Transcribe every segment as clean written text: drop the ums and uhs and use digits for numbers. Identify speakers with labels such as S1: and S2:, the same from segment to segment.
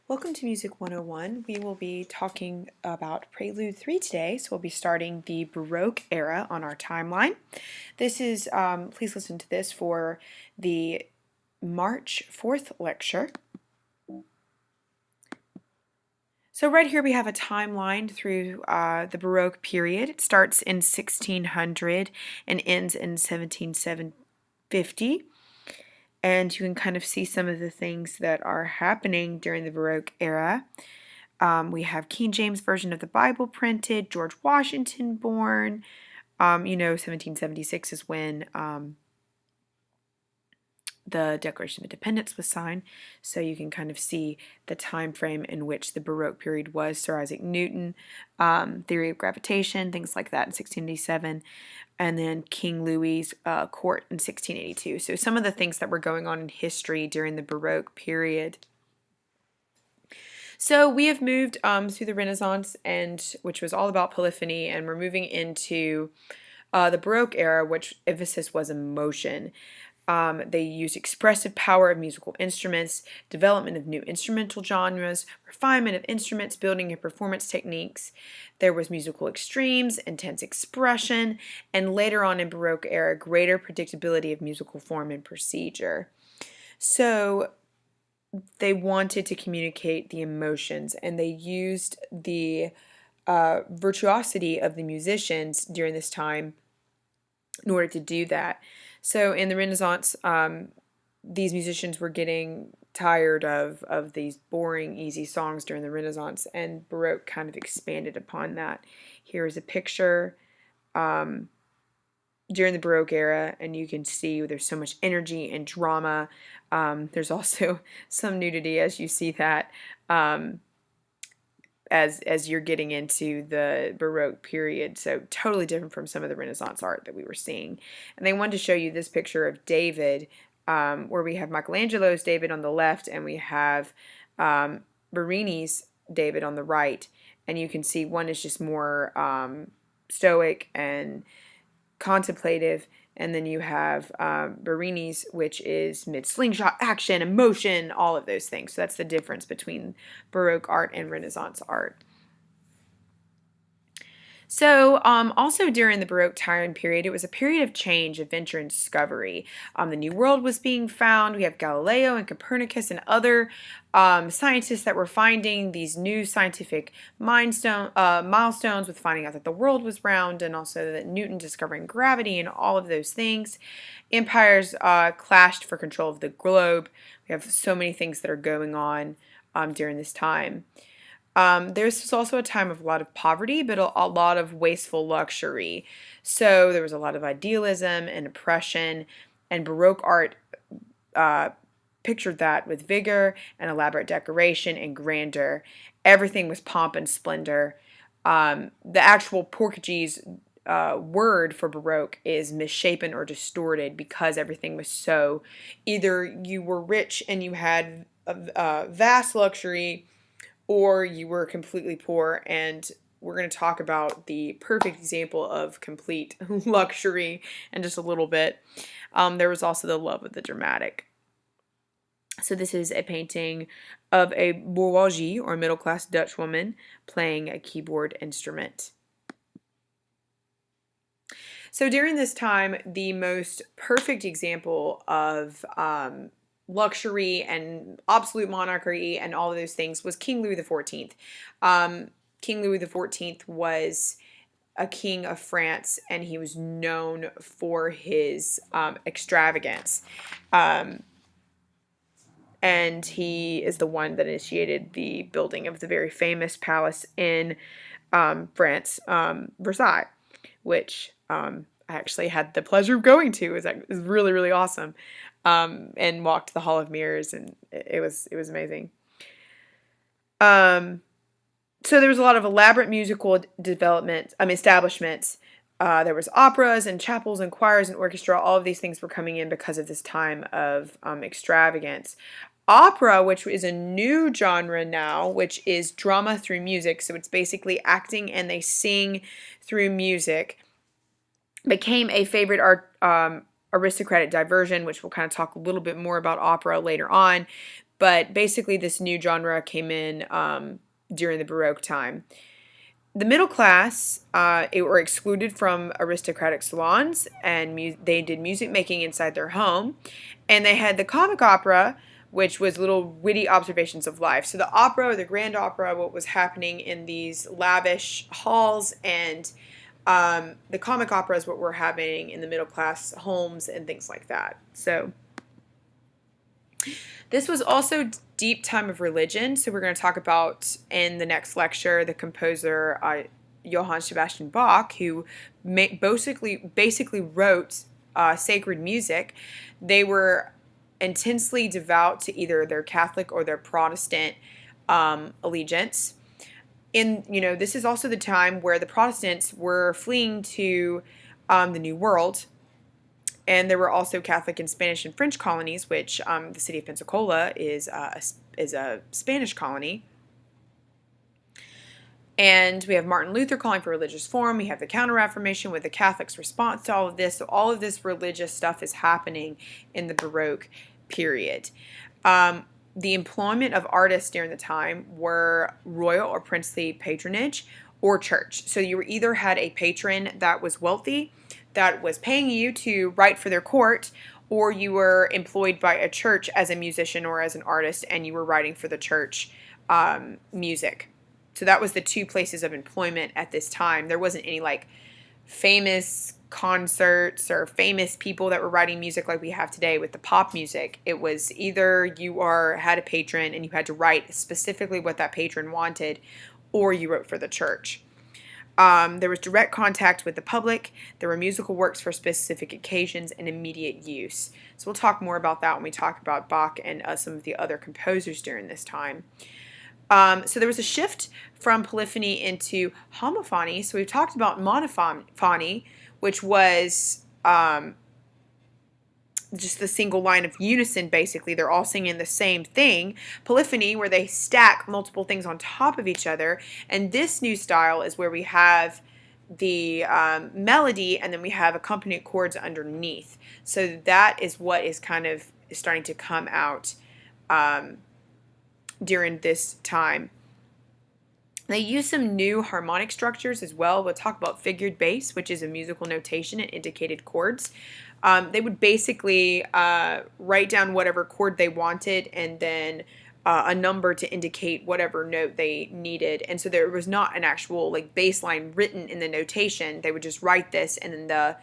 S1: Welcome to Music 101. We will be talking about Prelude 3 today, so we'll be starting the Baroque era on our timeline. This is, please listen to this for the March 4th lecture. So right here we have a timeline through the Baroque period. It starts in 1600 and ends in 1750. And you can kind of see some of the things that are happening during the Baroque era. We have King James Version of the Bible printed, George Washington born. 1776 is when the Declaration of Independence was signed, so you can kind of see the time frame in which the Baroque period was. Sir Isaac Newton, theory of gravitation, things like that in 1687, and then King Louis's court in 1682. So some of the things that were going on in history during the Baroque period. So we have moved through the Renaissance, which was all about polyphony, and we're moving into the Baroque era, which emphasis was emotion. They used expressive power of musical instruments, development of new instrumental genres, refinement of instruments, building and performance techniques. There was musical extremes, intense expression, and later on in Baroque era, greater predictability of musical form and procedure. So they wanted to communicate the emotions, and they used the virtuosity of the musicians during this time in order to do that. So in the Renaissance, these musicians were getting tired of these boring, easy songs during the Renaissance, and Baroque kind of expanded upon that. Here is a picture during the Baroque era, and you can see there's so much energy and drama. There's also some nudity as you see that. As you're getting into the Baroque period, so totally different from some of the Renaissance art that we were seeing. And they wanted to show you this picture of David, where we have Michelangelo's David on the left, and we have Bernini's David on the right. And you can see one is just more stoic and contemplative, and then you have Bernini's, which is mid-slingshot action, emotion, all of those things. So that's the difference between Baroque art and Renaissance art. So also during the Baroque time period, it was a period of change, adventure, and discovery. The New World was being found. We have Galileo and Copernicus and other scientists that were finding these new scientific milestones with finding out that the world was round, and also that Newton discovering gravity and all of those things. Empires clashed for control of the globe. We have so many things that are going on during this time. This was also a time of a lot of poverty, but a lot of wasteful luxury. So there was a lot of idealism and oppression, and Baroque art pictured that with vigor and elaborate decoration and grandeur. Everything was pomp and splendor. The actual Portuguese word for Baroque is misshapen or distorted, because everything was so, either you were rich and you had a vast luxury, or you were completely poor. And we're going to talk about the perfect example of complete luxury in just a little bit. There was also the love of the dramatic. So this is a painting of a bourgeoisie, or middle-class Dutch woman, playing a keyboard instrument. So during this time, the most perfect example of luxury and absolute monarchy and all of those things was King Louis XIV. King Louis XIV was a king of France, and he was known for his extravagance. And he is the one that initiated the building of the very famous palace in France, Versailles, which I actually had the pleasure of going to. It was really, really awesome. And walked the Hall of Mirrors, and it was amazing. So there was a lot of elaborate musical establishments. There was operas and chapels and choirs and orchestra. All of these things were coming in because of this time of extravagance. Opera, which is a new genre now, which is drama through music, so it's basically acting and they sing through music, became a favorite aristocratic diversion, which we'll kind of talk a little bit more about opera later on. But basically, this new genre came in during the Baroque time. The middle class were excluded from aristocratic salons, and they did music making inside their home. And they had the comic opera, which was little witty observations of life. So the opera, or the grand opera, what was happening in these lavish halls, and the comic opera is what were happening in the middle class homes and things like that. So this was also deep time of religion. So we're going to talk about in the next lecture the composer Johann Sebastian Bach, who basically wrote sacred music. They were intensely devout to either their Catholic or their Protestant allegiance. This is also the time where the Protestants were fleeing to the New World. And there were also Catholic and Spanish and French colonies, which the city of Pensacola is a Spanish colony. And we have Martin Luther calling for religious reform. We have the Counter-Reformation with the Catholics' response to all of this. So all of this religious stuff is happening in the Baroque period. The employment of artists during the time were royal or princely patronage or church. So you either had a patron that was wealthy, that was paying you to write for their court, or you were employed by a church as a musician or as an artist, and you were writing for the church music. So that was the two places of employment at this time. There wasn't any like famous concerts or famous people that were writing music like we have today with the pop music. It was either you had a patron and you had to write specifically what that patron wanted, or you wrote for the church. There was direct contact with the public. There were musical works for specific occasions and immediate use. So we'll talk more about that when we talk about Bach and some of the other composers during this time. So there was a shift from polyphony into homophony. So we've talked about monophony, which was just the single line of unison, basically. They're all singing the same thing. Polyphony, where they stack multiple things on top of each other. And this new style is where we have the melody and then we have accompanying chords underneath. So that is what is kind of starting to come out during this time. They use some new harmonic structures as well. We'll talk about figured bass, which is a musical notation and indicated chords. They would basically write down whatever chord they wanted and then a number to indicate whatever note they needed. And so there was not an actual like bass line written in the notation. They would just write this, and then the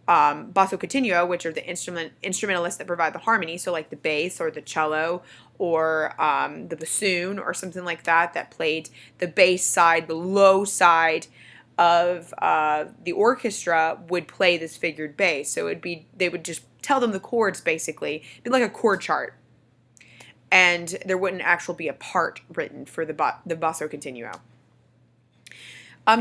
S1: basso continuo, which are the instrumentalists that provide the harmony, so like the bass or the cello or the bassoon or something like that played the bass side, the low side of the orchestra would play this figured bass. So they would just tell them the chords, basically. It'd be like a chord chart. And there wouldn't actually be a part written for the basso continuo.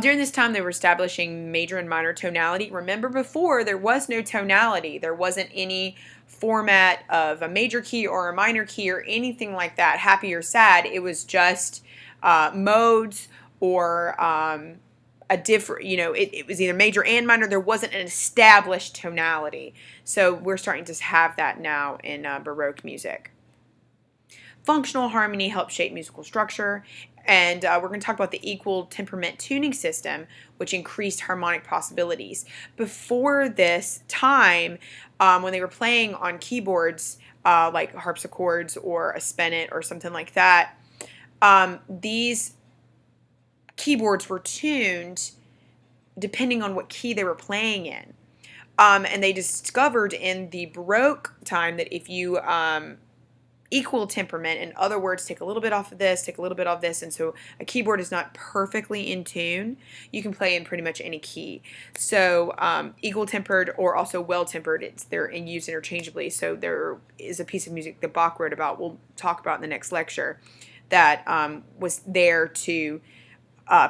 S1: During this time, they were establishing major and minor tonality. Remember, before, there was no tonality. There wasn't any format of a major key or a minor key or anything like that, happy or sad. It was just modes or a different, it was either major and minor. There wasn't an established tonality. So we're starting to have that now in Baroque music. Functional harmony helps shape musical structure. And we're going to talk about the equal temperament tuning system, which increased harmonic possibilities. Before this time, when they were playing on keyboards like harpsichords or a spinet or something like that, these keyboards were tuned depending on what key they were playing in. And they discovered in the Baroque time that if you equal temperament, in other words, take a little bit off of this, take a little bit off this, and so a keyboard is not perfectly in tune, you can play in pretty much any key. So equal tempered or also well tempered, they're used interchangeably. So there is a piece of music that Bach wrote about, we'll talk about in the next lecture, that was there to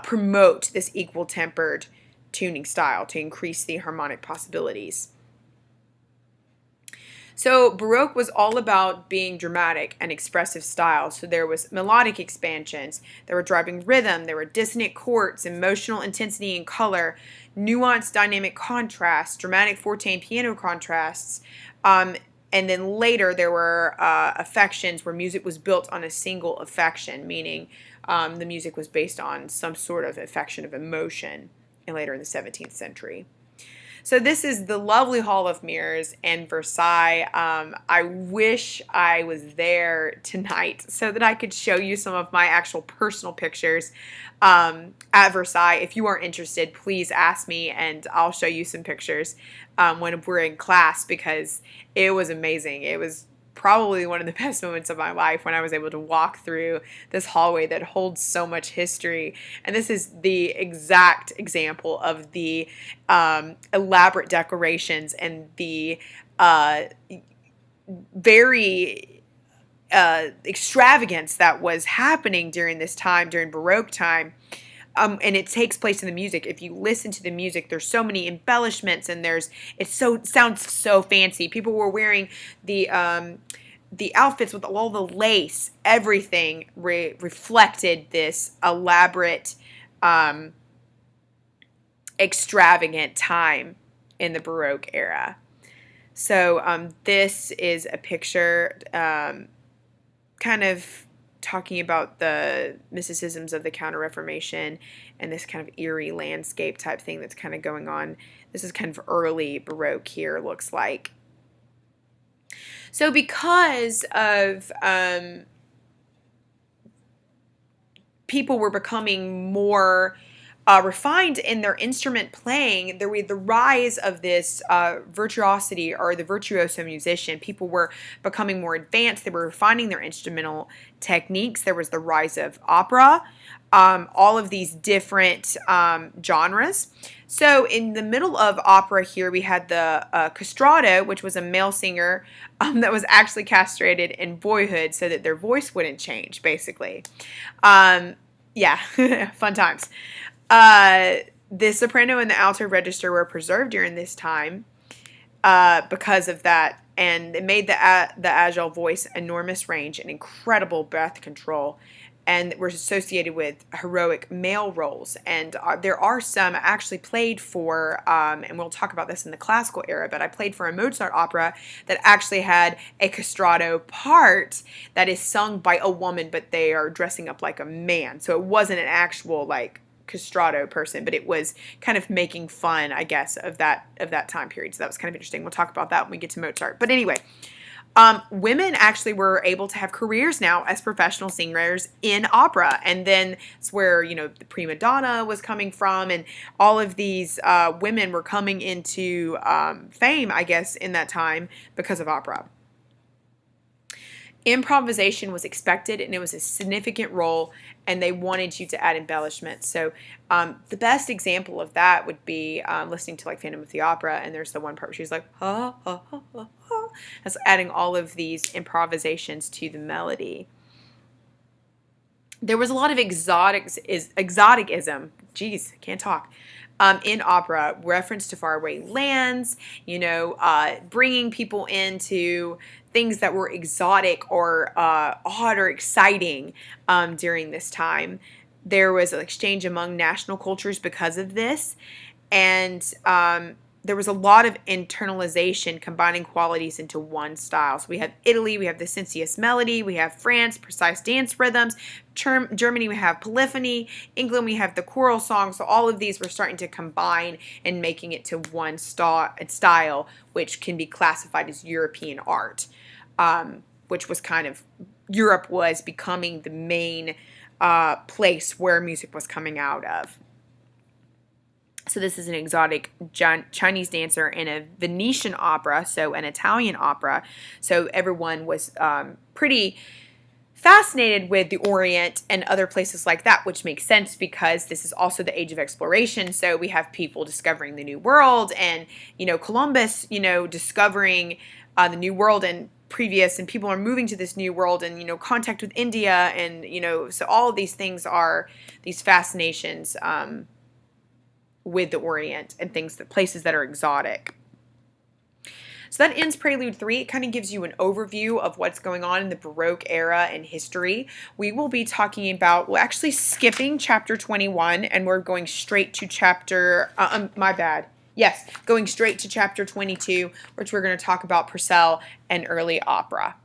S1: promote this equal tempered tuning style to increase the harmonic possibilities. So Baroque was all about being dramatic and expressive style. So there was melodic expansions, there were driving rhythm, there were dissonant chords, emotional intensity and color, nuanced dynamic contrasts, dramatic forte and piano contrasts. And then later there were affections where music was built on a single affection, meaning the music was based on some sort of affection of emotion, and later in the 17th century. So this is the lovely Hall of Mirrors in Versailles. I wish I was there tonight so that I could show you some of my actual personal pictures at Versailles. If you are interested, please ask me and I'll show you some pictures when we're in class, because it was amazing. It was probably one of the best moments of my life when I was able to walk through this hallway that holds so much history. And this is the exact example of the elaborate decorations and the very extravagance that was happening during this time, during Baroque time. And it takes place in the music. If you listen to the music, there's so many embellishments, and it sounds so fancy. People were wearing the outfits with all the lace, everything reflected this elaborate, extravagant time in the Baroque era. So this is a picture kind of talking about the mysticisms of the Counter-Reformation and this kind of eerie landscape type thing that's kind of going on. This is kind of early Baroque here, looks like. So because of people were becoming more refined in their instrument playing, there was the rise of this virtuosity, or the virtuoso musician. People were becoming more advanced. They were refining their instrumental techniques. There was the rise of opera, all of these different genres. So in the middle of opera here, we had the castrato, which was a male singer that was actually castrated in boyhood so that their voice wouldn't change, basically. Yeah, fun times. The soprano and the alto register were preserved during this time because of that, and it made the agile voice enormous range and incredible breath control, and were associated with heroic male roles. And there are some actually played for, and we'll talk about this in the classical era, but I played for a Mozart opera that actually had a castrato part that is sung by a woman, but they are dressing up like a man. So it wasn't an actual, like, castrato person, but it was kind of making fun, I guess, of that time period. So that was kind of interesting. We'll talk about that when we get to Mozart. But anyway, women actually were able to have careers now as professional singers in opera, and then it's where, you know, the prima donna was coming from, and all of these women were coming into fame, I guess, in that time because of opera. Improvisation was expected, and it was a significant role, and they wanted you to add embellishments. So the best example of that would be listening to, like, Phantom of the Opera, and there's the one part where she's like, ha, ha, ha, ha, ha. That's adding all of these improvisations to the melody. There was a lot of exoticism. Geez, can't talk. In opera, reference to faraway lands, you know, bringing people into things that were exotic or odd or exciting during this time. There was an exchange among national cultures because of this, and there was a lot of internalization, combining qualities into one style. So we have Italy, we have the sensuous melody, we have France, precise dance rhythms, Germany, we have polyphony, England, we have the choral song. So all of these were starting to combine and making it to one style, which can be classified as European art, which was kind of, Europe was becoming the main place where music was coming out of. So this is an exotic Chinese dancer in a Venetian opera, so an Italian opera. So everyone was pretty fascinated with the Orient and other places like that, which makes sense because this is also the age of exploration. So we have people discovering the New World, and, you know, Columbus, you know, discovering the New World and previous, and people are moving to this New World, and, you know, contact with India, and, you know, so all of these things are these fascinations with the Orient and places that are exotic. So that ends Prelude 3. It kind of gives you an overview of what's going on in the Baroque era in history. We will be talking about, we're actually skipping chapter 21, and we're going straight to chapter, my bad. Yes, going straight to chapter 22, which we're going to talk about Purcell and early opera.